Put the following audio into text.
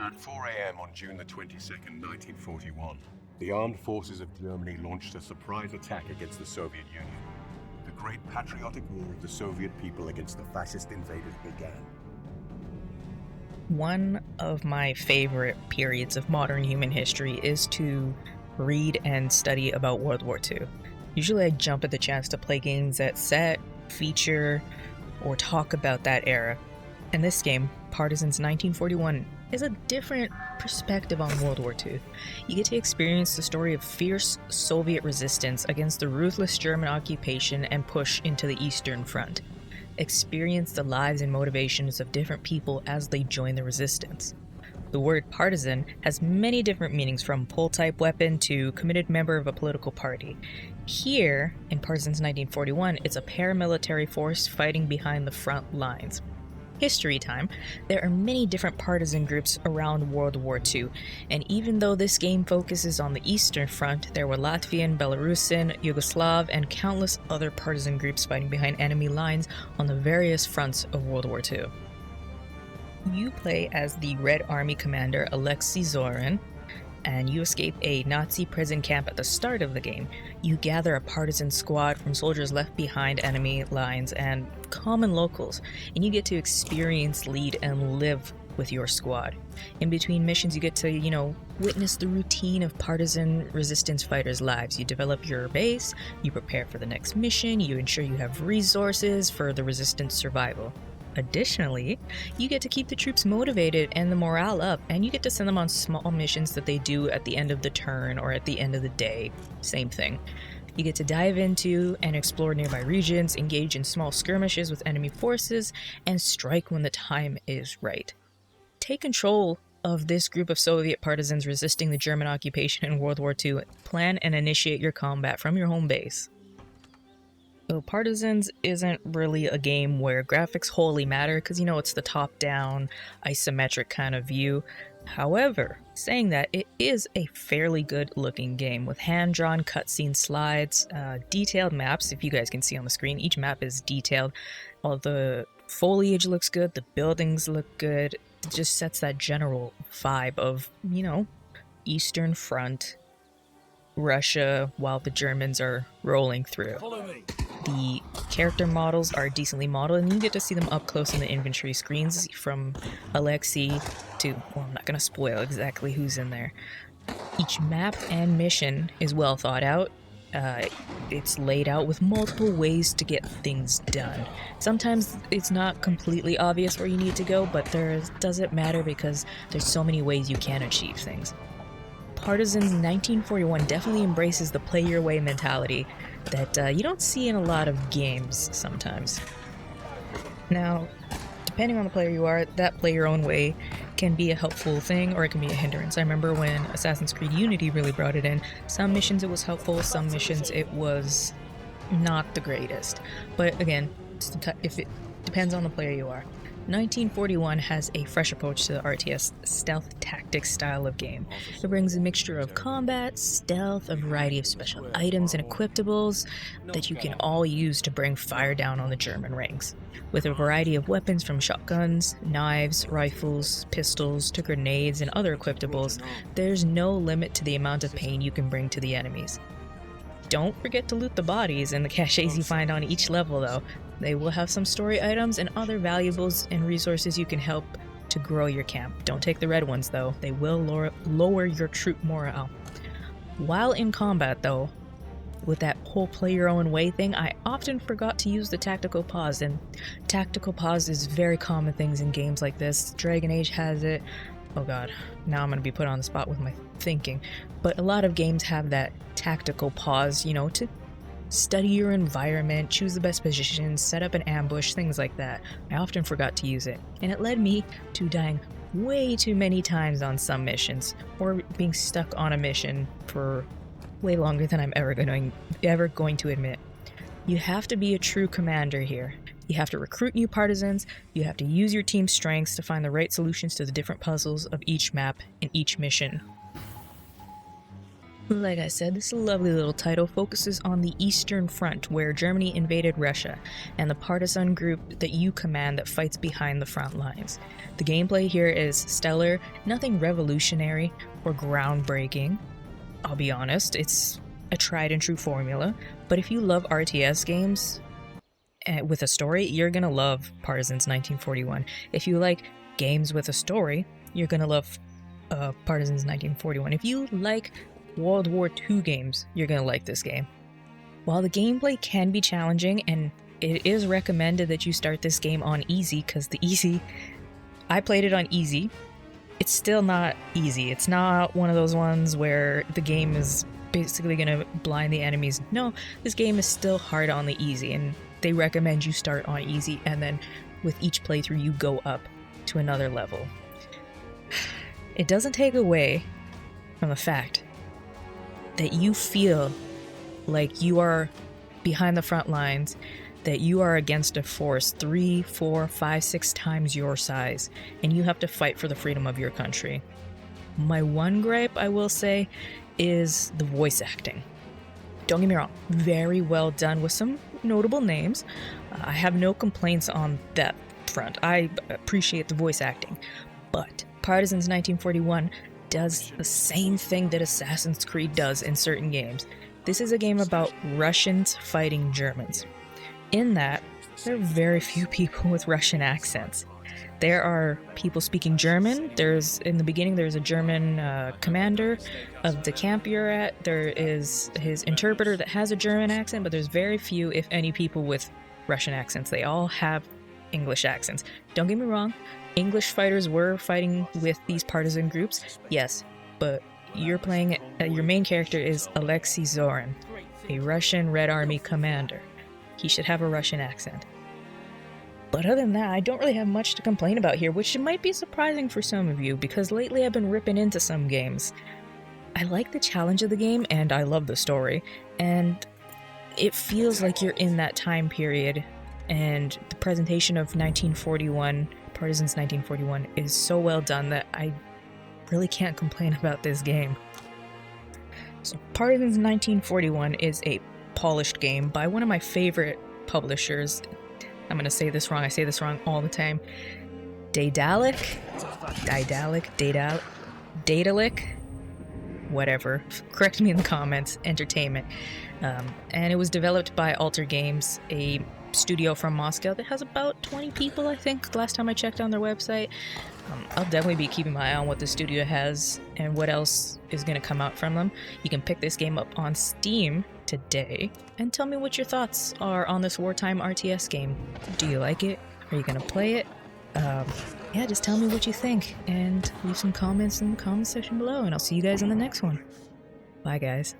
At 4 a.m. on June the 22nd, 1941, the armed forces of Germany launched a surprise attack against the Soviet Union. The great patriotic war of the Soviet people against the fascist invaders began. One of my favorite periods of modern human history is to read and study about World War II. Usually I jump at the chance to play games that set, feature, or talk about that era. And this game, Partisans 1941, is a different perspective on World War II. You get to experience the story of fierce Soviet resistance against the ruthless German occupation and push into the Eastern Front. Experience the lives and motivations of different people as they join the resistance. The word partisan has many different meanings, from pull-type weapon to committed member of a political party. Here, in Partisans 1941, it's a paramilitary force fighting behind the front lines. History time. There are many different partisan groups around World War II, and even though this game focuses on the Eastern Front, there were Latvian, Belarusian, Yugoslav, and countless other partisan groups fighting behind enemy lines on the various fronts of World War II. You play as the Red Army commander Alexei Zorin, and you escape a Nazi prison camp at the start of the game. You gather a partisan squad from soldiers left behind enemy lines and common locals, and you get to experience, lead, and live with your squad. In between missions, you get to, witness the routine of partisan resistance fighters' lives. You develop your base, you prepare for the next mission, you ensure you have resources for the resistance survival. Additionally, you get to keep the troops motivated and the morale up, and you get to send them on small missions that they do at the end of the turn or at the end of the day. Same thing. You get to dive into and explore nearby regions, engage in small skirmishes with enemy forces, and strike when the time is right. Take control of this group of Soviet partisans resisting the German occupation in World War II. Plan and initiate your combat from your home base. So Partisans isn't really a game where graphics wholly matter, because it's the top-down, isometric kind of view. However, saying that, it is a fairly good-looking game with hand-drawn cutscene slides, detailed maps. If you guys can see on the screen, each map is detailed. All the foliage looks good, the buildings look good. It just sets that general vibe of, Eastern Front, Russia, while the Germans are rolling through. The character models are decently modeled, and you get to see them up close in the inventory screens, from Alexei to, I'm not going to spoil exactly who's in there. Each map and mission is well thought out. It's laid out with multiple ways to get things done. Sometimes it's not completely obvious where you need to go, but doesn't matter because there's so many ways you can achieve things. Partisans 1941 definitely embraces the play your way mentality that you don't see in a lot of games sometimes. Now, depending on the player you are, that play your own way can be a helpful thing or it can be a hindrance. I remember when Assassin's Creed Unity really brought it in. Some missions it was helpful, some missions it was not the greatest. But again, if it depends on the player you are. 1941 has a fresh approach to the RTS stealth tactics style of game. It brings a mixture of combat, stealth, a variety of special items and equipables that you can all use to bring fire down on the German ranks. With a variety of weapons from shotguns, knives, rifles, pistols, to grenades and other equipables, there's no limit to the amount of pain you can bring to the enemies. Don't forget to loot the bodies and the caches you find on each level though. They will have some story items and other valuables and resources you can help to grow your camp. Don't take the red ones though, they will lower your troop morale. While in combat though, with that whole play your own way thing, I often forgot to use the tactical pause, and tactical pause is very common things in games like this. Dragon Age has it. Oh god, now I'm going to be put on the spot with my thinking. But a lot of games have that tactical pause, to study your environment, choose the best position, set up an ambush, things like that. I often forgot to use it, and it led me to dying way too many times on some missions, or being stuck on a mission for way longer than I'm ever going to admit. You have to be a true commander here. You have to recruit new partisans, you have to use your team's strengths to find the right solutions to the different puzzles of each map and each mission. Like I said, this lovely little title focuses on the Eastern Front, where Germany invaded Russia, and the partisan group that you command that fights behind the front lines. The gameplay here is stellar, nothing revolutionary or groundbreaking. I'll be honest, it's a tried and true formula, but if you love RTS games with a story, you're gonna love Partisans 1941. If you like games with a story, you're gonna love Partisans 1941. If you like World War II games, you're going to like this game. While the gameplay can be challenging, and it is recommended that you start this game on easy, because I played it on easy, it's still not easy. It's not one of those ones where the game is basically going to blind the enemies. No, this game is still hard on the easy, and they recommend you start on easy, and then with each playthrough you go up to another level. It doesn't take away from the fact that you feel like you are behind the front lines, that you are against a force 3, 4, 5, 6 times your size, and you have to fight for the freedom of your country. My one gripe, I will say, is the voice acting. Don't get me wrong, very well done with some notable names. I have no complaints on that front. I appreciate the voice acting, but Partisans 1941 does the same thing that Assassin's Creed does in certain games. This is a game about Russians fighting Germans. In that, there are very few people with Russian accents. There are people speaking German. In the beginning, there's a German commander of the camp you're at. There is his interpreter that has a German accent, but there's very few, if any, people with Russian accents. They all have English accents. Don't get me wrong, English fighters were fighting with these partisan groups, yes, but you're playing your main character is Alexei Zorin, a Russian Red Army commander. He should have a Russian accent. But other than that, I don't really have much to complain about here, which might be surprising for some of you, because lately I've been ripping into some games. I like the challenge of the game, and I love the story, and it feels like you're in that time period, and the presentation of 1941, Partisans 1941, is so well done that I really can't complain about this game. So Partisans 1941 is a polished game by one of my favorite publishers. I'm gonna say this wrong, I say this wrong all the time. Daedalic, whatever, correct me in the comments, Entertainment. And it was developed by Alter Games, a studio from Moscow that has about 20 people, I think, last time I checked on their website. I'll definitely be keeping my eye on what the studio has and what else is going to come out from them. You can pick this game up on Steam today, and tell me what your thoughts are on this Wartime RTS game. Do you like it? Are you going to play it? Yeah, just tell me what you think, and leave some comments in the comment section below, and I'll see you guys in the next one. Bye, guys.